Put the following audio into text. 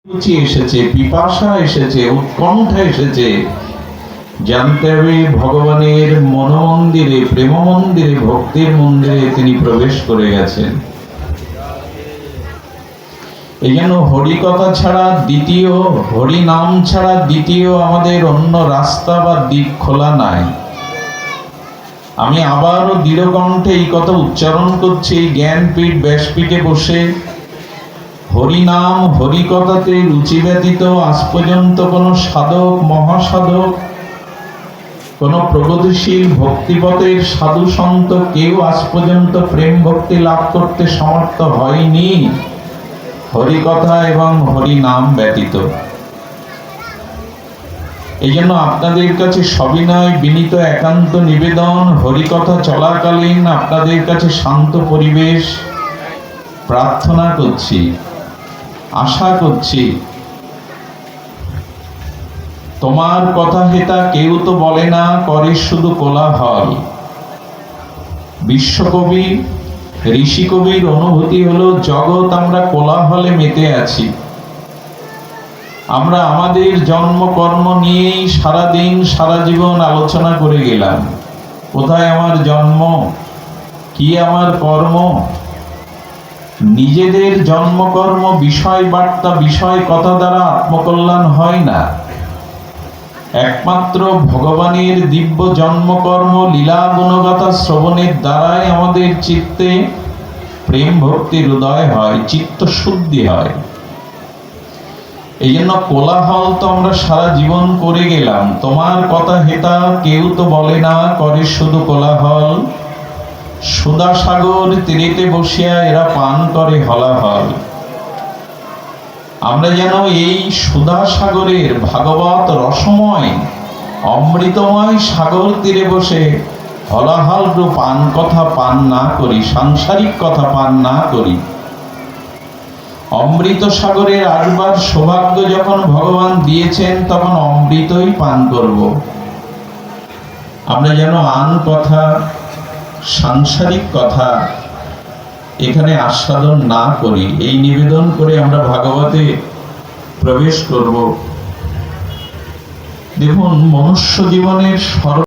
রুচি এসেছে, পিপাসা এসেছে, উৎকণ্ঠা এসেছে। জানতে হবে ভগবানের মনোমন্দিরে, প্রেম মন্দিরে, ভক্তির মন্দিরে তিনি প্রবেশ করে গেছেন। এই জন্য হরিকথা ছাড়া দ্বিতীয়, হরি নাম ছাড়া দ্বিতীয় আমাদের অন্য রাস্তা বা দিক খোলা নাই। আমি আবারও দৃঢ়কণ্ঠে এই কথা উচ্চারণ করছি, জ্ঞানপীঠ ব্যাসপীঠে বসে হরিনাম হরিকথাতে রুচি ব্যতীত আজ পর্যন্ত কোনো সাধক, মহাসাধক, কোন প্রগতিশীল ভক্তিপথের সাধু সন্ত কেউ আজ পর্যন্ত প্রেম ভক্তি লাভ করতে সমর্থ হয়নি হরিকথা এবং হরিনাম ব্যতীত। এই জন্য আপনাদের কাছে সবিনয় বিনীত একান্ত নিবেদন, হরিকথা চলাকালীন আপনাদের কাছে শান্ত পরিবেশ প্রার্থনা করছি, আশা করছি। তোমার কথা হেতা কেউ তো বলে না, করে শুধু কোলাহল। বিশ্বকবি ঋষি কবির অনুভূতি হলো, জগৎ আমরা কোলাহলে মেতে আছি। আমরা আমাদের জন্ম কর্ম নিয়েই সারাদিন সারা জীবন আলোচনা করে গেলাম। কোথায় আমার জন্ম, কি আমার কর্ম। নিজেদের জন্মকর্ম, বিষয় বার্তা, বিষয় কথা দ্বারা আত্মকল্যাণ হয় না। একমাত্র ভগবানের দিব্য জন্মকর্ম, লীলা গুণগাথা শ্রবণের দ্বারাই আমাদের চিত্তে প্রেম ভক্তির উদয় হয়, চিত্ত শুদ্ধি হয়। এই জন্য কোলাহল তো আমরা সারা জীবন করে গেলাম। তোমার কথা হেতা কেউ তো বলে না, করে শুধু কোলাহল। সুধা সাগর তীরেতে বসিয়া এরা পান করে হলাহল। আমরা যেন এই সুধা সাগরের, ভাগবত রসময় অমৃতময় সাগর তীরে বসে হলাহল রূপ পান কথা পান না করি, সাংসারিক কথা পান না করি। অমৃত সাগরের আসবার সৌভাগ্য যখন ভগবান দিয়েছেন, তখন অমৃতই পান করব। আমরা যেন আন কথা, সাংসারিক কথা এখানে আস্বাদন না করি, এই নিবেদন করে আমরা ভাগবতে প্রবেশ করব। দেখুন, মনুষ্য জীবনের